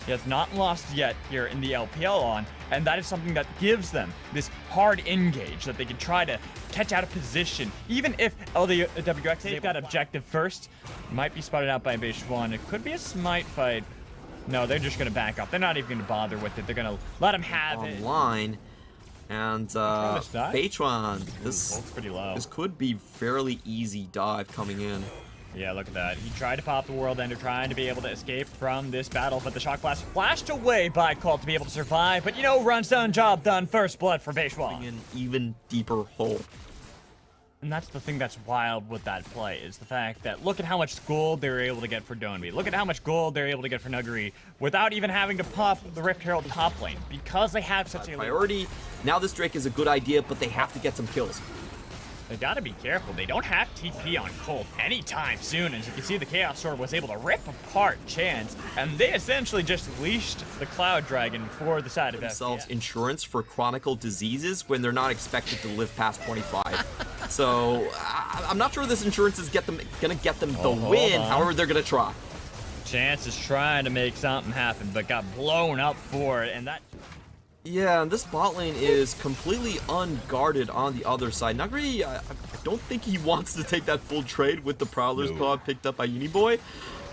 He has not lost yet here in the LPL on, and that is something that gives them this hard engage that they can try to catch out of position. Even if LWX take that objective first, might be spotted out by Base 1. It could be a smite fight. No, they're just going to back up. They're not even going to bother with it. They're going to let him have it. Online. And Beitron, this could be fairly easy dive coming in. Yeah, look at that. He tried to pop the World Ender, trying to be able to escape from this battle, but the Shock Blast flashed away by Colt to be able to survive. But you know, runs done, job done. First blood for Beishwan. An even deeper hole. And that's the thing that's wild with that play, is the fact that look at how much gold they were able to get for Donby. Look at how much gold they're able to get for Nuguri without even having to pop the Rift Herald top lane, because they have such a priority. Now this Drake is a good idea, but they have to get some kills. They gotta be careful. They don't have TP on Colt anytime soon. As you can see, the Chaos Sword was able to rip apart Chance, and they essentially just leashed the Cloud Dragon for the side of themselves FPX. Insurance for chronicle diseases when they're not expected to live past 25. So I'm not sure this insurance is gonna get them the win. However, they're gonna try. Chance is trying to make something happen, but got blown up for it, and that. Yeah, and this bot lane is completely unguarded on the other side. Nuguri, I don't think he wants to take that full trade with the Prowler's Claw picked up by Uniboy.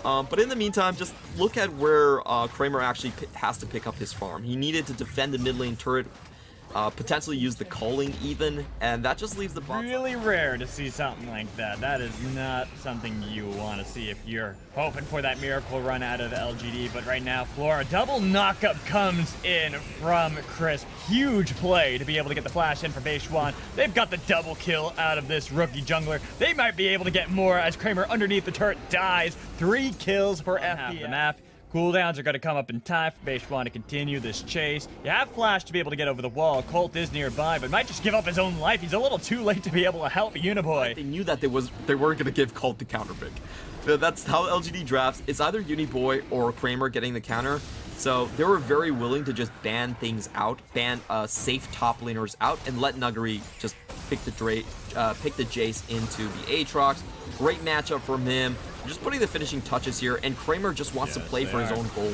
But in the meantime, just look at where Kramer actually has to pick up his farm. He needed to defend the mid lane turret, potentially use the culling even, and that just leaves the bot. Really rare to see something like that. That is not something you want to see if you're hoping for that miracle run out of LGD. But right now, Flora, double knockup comes in from Crisp. Huge play to be able to get the flash in for Beishwan. They've got the double kill out of this rookie jungler. They might be able to get more as Kramer underneath the turret dies. 3 kills for FPX. The map. Cooldowns are going to come up in time for Beishwan to continue this chase. You have Flash to be able to get over the wall. Colt is nearby, but might just give up his own life. He's a little too late to be able to help Uniboy. They knew that they weren't going to give Colt the counter pick. That's how LGD drafts. It's either Uniboy or Kramer getting the counter. So they were very willing to just ban things out, ban safe top laners out, and let Nuguri just pick the Jace into the Aatrox. Great matchup from him. Just putting the finishing touches here, and Kramer just wants to play for his own goal.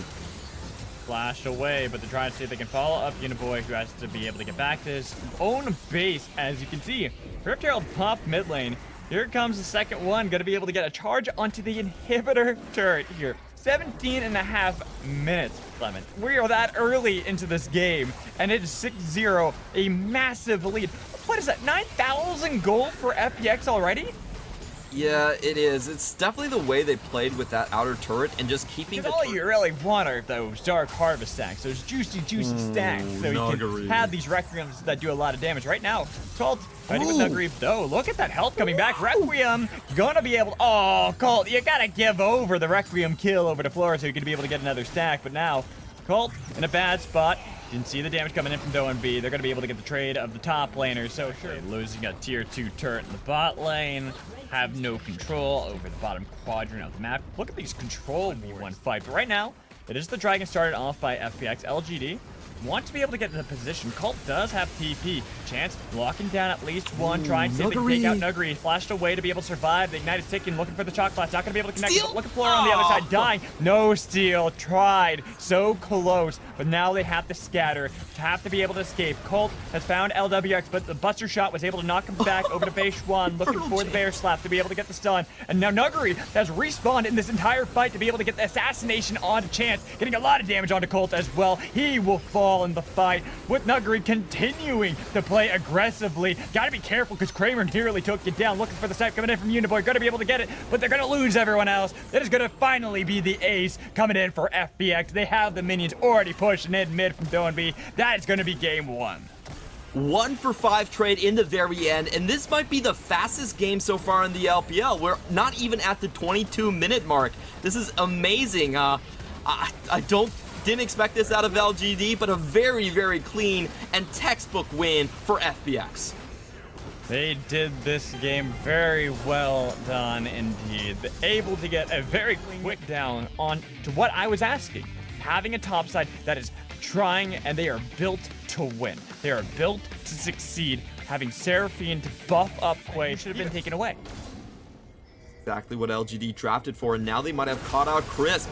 Flash away, but they're trying to see if they can follow up Uniboy, who has to be able to get back to his own base. As you can see, Rift Herald popped mid lane. Here comes the second one, going to be able to get a charge onto the inhibitor turret here. 17.5 minutes, Clement. We are that early into this game, and it is 6-0, a massive lead. What is that, 9,000 gold for FPX already? Yeah, it is. It's definitely the way they played with that outer turret and just keeping the all you really want are those dark harvest stacks, those juicy stacks, so you can have these Requiems that do a lot of damage. Right now, Colt fighting with Nuguri, though. Look at that health coming back. Requiem gonna be able to... Oh, Colt, you gotta give over the Requiem kill over to Flora so you can be able to get another stack, but now Colt in a bad spot. Didn't see the damage coming in from Doan B. They're going to be able to get the trade of the top laner. So sure, losing a tier 2 turret in the bot lane. Have no control over the bottom quadrant of the map. Look at these control V1 fights. But right now, it is the dragon started off by FPX. LGD want to be able to get into position. Colt does have TP. Chance blocking down at least one, trying to see if they can take out Nuguri. Flashed away to be able to survive. The Ignite is ticking, looking for the Chalk Blast. Not going to be able to connect. But look at Flora on the other side, dying. No steal. Tried. So close. But now they have to scatter. Have to be able to escape. Colt has found LWX, but the Buster Shot was able to knock him back over to Base 1, looking for the Bear Slap to be able to get the stun. And now Nuguri has respawned in this entire fight to be able to get the assassination onto Chance, getting a lot of damage onto Colt as well. He will fall in the fight, with Nuguri continuing to play aggressively. Gotta be careful because Kramer nearly took you down, looking for the snipe coming in from Uniboy. Gonna be able to get it, but they're gonna lose everyone else. That is gonna finally be the ace coming in for FPX. They have the minions already pushing in mid from Doan B. That is gonna be game 1. 1 for 5 trade in the very end, and this might be the fastest game so far in the LPL. We're not even at the 22-minute mark. This is amazing. I didn't expect this out of LGD, but a very, very clean and textbook win for FPX. They did this game very well done indeed. Able to get a very quick down on to what I was asking. Having a topside that is trying, and they are built to win. They are built to succeed. Having Seraphine to buff up Quay should have been taken away. Exactly what LGD drafted for, and now they might have caught out Crisp.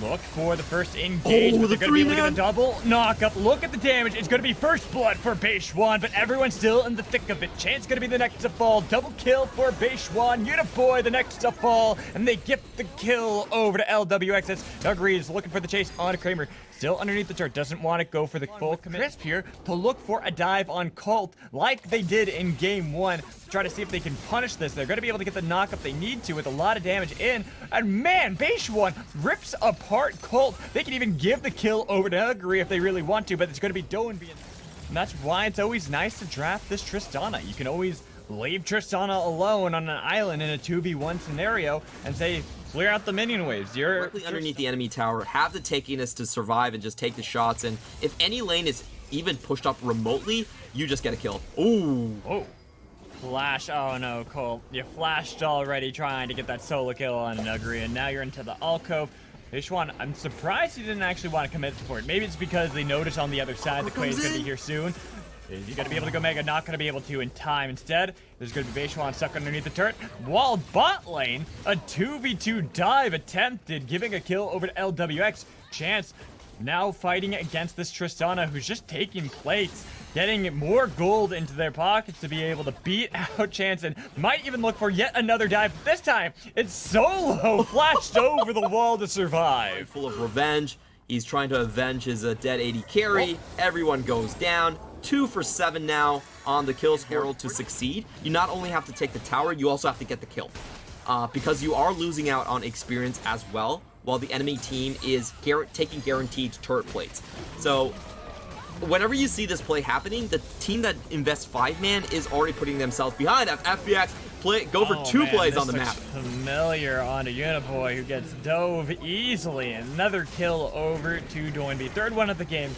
Look for the first engagement. Oh, They're going to be able to get a three-man. double knock-up. Look at the damage. It's going to be first blood for Beishwan, but everyone's still in the thick of it. Chance going to be the next to fall. Double kill for Beishwan. Uniboy the next to fall, and they gift the kill over to LWX as Nuguri is looking for the chase on Kramer. Still underneath the turret, doesn't want to go for the full commit. Crisp here to look for a dive on Colt like they did in game 1 to try to see if they can punish this. They're going to be able to get the knock-up they need to with a lot of damage in. And man, Beishwan rips apart Colt. They can even give the kill over to Nuguri if they really want to, but it's going to be Doan being... And that's why it's always nice to draft this Tristana. You can always leave Tristana alone on an island in a 2v1 scenario and say, clear out the minion waves. You're Directly underneath the enemy tower, have the takiness to survive and just take the shots, and if any lane is even pushed up remotely, you just get a kill. Ooh. Oh. Flash. Oh no, Cole. You flashed already trying to get that solo kill on Nuguri, and now you're into the alcove. Beishwan, I'm surprised he didn't actually want to commit for it. Maybe it's because they noticed on the other side the Quade's going to be here soon. Is he going to be able to go mega? Not going to be able to in time. Instead, there's going to be Beishwan stuck underneath the turret. While bot lane, a 2v2 dive attempted, giving a kill over to LWX. Chance now fighting against this Tristana who's just taking plates, getting more gold into their pockets to be able to beat out Chance, and might even look for yet another dive. This time, it's Solo flashed over the wall to survive. Full of revenge. He's trying to avenge his dead AD carry. Everyone goes down. 2 for 7 now on the kills. Herald to succeed. You not only have to take the tower, you also have to get the kill. Because you are losing out on experience as well, while the enemy team is taking guaranteed turret plates. So whenever you see this play happening, the team that invests 5-man is already putting themselves behind. FPX go for 2 plays on the map. Familiar onto Uniboy, who gets dove easily. Another kill over to Doinby. Third one of the game.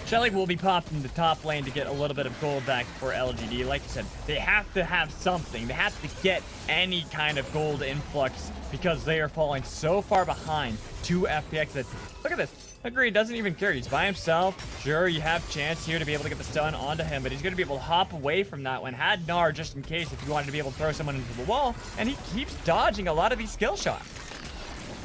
Shelly will be popped in the top lane to get a little bit of gold back for LGD. Like I said, they have to have something. They have to get any kind of gold influx because they are falling so far behind to FPX that, look at this. Nuguri doesn't even care. He's by himself. Sure, you have Chance here to be able to get the stun onto him, but he's going to be able to hop away from that one. Had Gnar just in case if you wanted to be able to throw someone into the wall, and he keeps dodging a lot of these skill shots.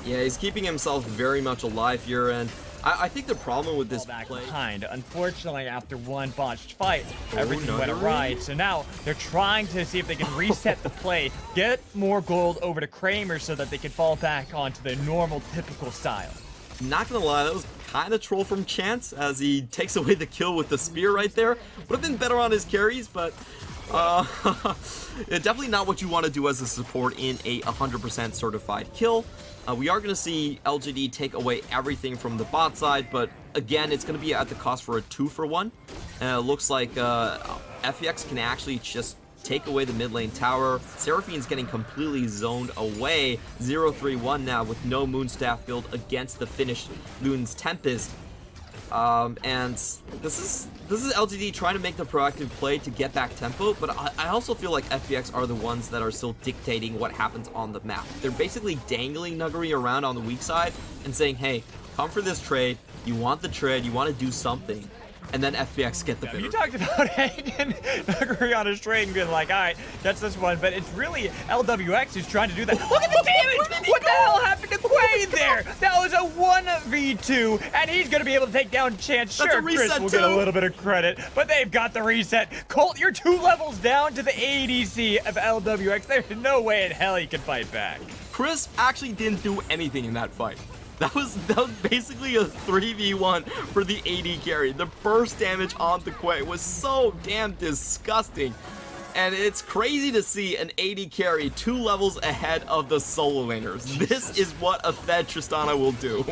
Yeah, he's keeping himself very much alive here, and I think the problem with this play... behind. Unfortunately, after one botched fight, everything went awry. So now they're trying to see if they can reset the play, get more gold over to Kramer so that they can fall back onto their normal, typical style. Not gonna lie, that was kind of troll from Chance as he takes away the kill with the spear right there. Would have been better on his carries, but definitely not what you want to do as a support in a 100% certified kill. We are going to see LGD take away everything from the bot side, but again, it's going to be at the cost for a 2-for-1. It looks like FPX can actually just take away the mid lane tower. Seraphine's getting completely zoned away. 0-3-1 now with no Moonstaff build against the Finnish Loon's Tempest. And this is LGD trying to make the proactive play to get back tempo, but I also feel like FPX are the ones that are still dictating what happens on the map. They're basically dangling Nuguri around on the weak side and saying, hey, come for this trade, you want the trade, you want to do something, and then FPX get the bigger. You talked about hanging Nuguri on his trade and being like, all right, that's this one, but it's really LWX who's trying to do that. Look at the damage! What the hell happened to Quade there? That was a 1v2, and he's going to be able to take down Chance. Sure, Chris will get a little bit of credit, but they've got the reset. Colt, you're 2 levels down to the ADC of LWX. There's no way in hell he can fight back. Chris actually didn't do anything in that fight. That was basically a 3v1 for the AD carry. The burst damage on the Quay was so damn disgusting. And it's crazy to see an AD carry 2 levels ahead of the solo laners. This is what a fed Tristana will do.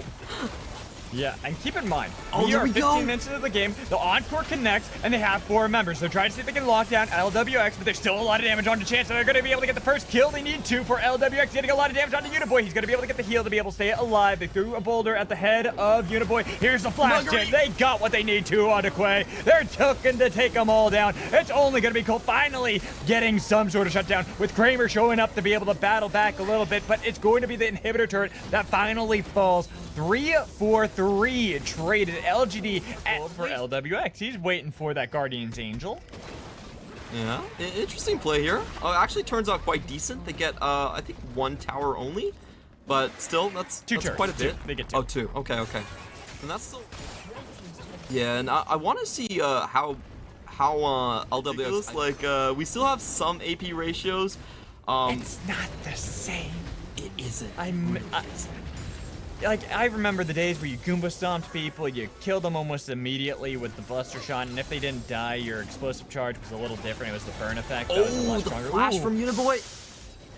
Yeah, and keep in mind, we are 15 minutes into the game, the Encore connects, and they have 4 members. They're trying to see if they can lock down LWX, but there's still a lot of damage onto Chance, and they're going to be able to get the first kill they need to for LWX, getting a lot of damage onto Uniboy. He's going to be able to get the heal to be able to stay alive. They threw a boulder at the head of Uniboy. Here's the flash jam. They got what they need to onto Quay. They're looking to take them all down. It's only going to be Cole finally getting some sort of shutdown, with Kramer showing up to be able to battle back a little bit, but it's going to be the inhibitor turret that finally falls. 3-for-3 traded LGD for LWX. He's waiting for that Guardian's Angel. Yeah, interesting play here. Actually turns out quite decent. They get, I think, 1 tower only. but still, that's quite a bit. They get 2. Oh, 2. Okay. And that's still. Yeah, and I want to see how LWX like we still have some AP ratios. It's not the same. It isn't. I remember the days where you Goomba stomped people, you killed them almost immediately with the Buster Shot, and if they didn't die, your explosive charge was a little different. It was the burn effect. That was a lot stronger. The flash from Uniboy.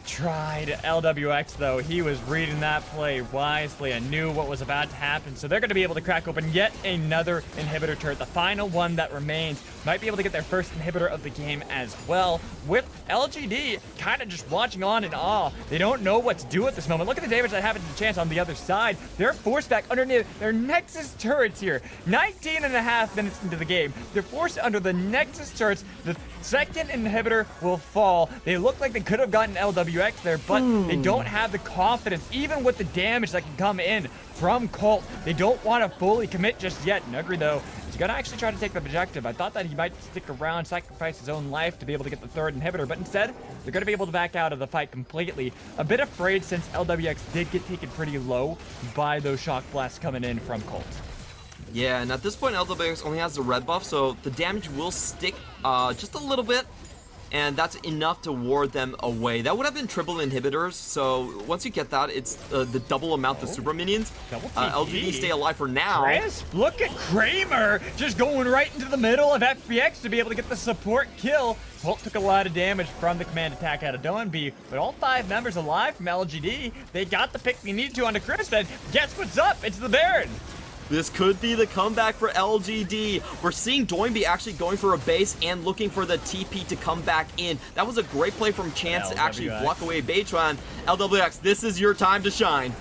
Tried LWX though. He was reading that play wisely and knew what was about to happen. So they're going to be able to crack open yet another inhibitor turret. The final one that remains might be able to get their first inhibitor of the game as well. With LGD kind of just watching on in awe. They don't know what to do at this moment. Look at the damage that happened to Chance on the other side. They're forced back underneath their Nexus turrets here. 19.5 minutes into the game. They're forced under the Nexus turrets. The second inhibitor will fall. They look like they could have gotten LWX there, but they don't have the confidence, even with the damage that can come in from Colt. They don't want to fully commit just yet. Nugri, though, is going to actually try to take the objective. I thought that he might stick around, sacrifice his own life to be able to get the third inhibitor, but instead, they're going to be able to back out of the fight completely. A bit afraid since LWX did get taken pretty low by those shock blasts coming in from Colt. Yeah, and at this point, LWX only has the red buff, so the damage will stick just a little bit. And that's enough to ward them away. That would have been triple inhibitors, so once you get that, it's the double amount of super minions. LGD stay alive for now. Crisp, look at Kramer just going right into the middle of FPX to be able to get the support kill. Colt took a lot of damage from the command attack out of Doanby, but all 5 members alive from LGD, they got the pick they needed to onto Crisp, and guess what's up? It's the Baron. This could be the comeback for LGD. We're seeing Doinby actually going for a base and looking for the TP to come back in. That was a great play from Chance to actually block away Baytron. LWX, this is your time to shine.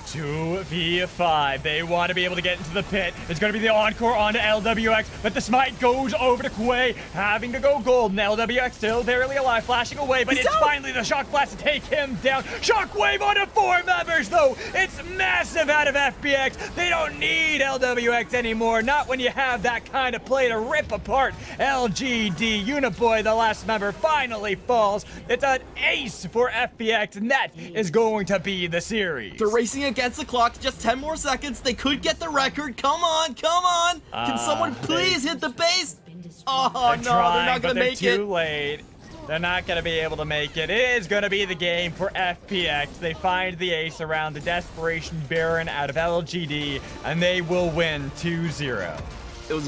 2v5. They want to be able to get into the pit. It's going to be the encore onto LWX, but the smite goes over to Quay, having to go golden. LWX still barely alive, flashing away, but it's finally the shock blast to take him down. Shockwave onto 4 members, though. It's massive out of FPX. They don't need LWX anymore, not when you have that kind of play to rip apart LGD. Uniboy, the last member, finally falls. It's an ace for FPX, and that is going to be the series. They're racing against the clock, just 10 more seconds. They could get the record. Come on. Can someone please hit the base? Oh, no, they're not going to make it. Too late. They're not going to be able to make it. It is going to be the game for FPX. They find the ace around the Desperation Baron out of LGD, and they will win 2-0.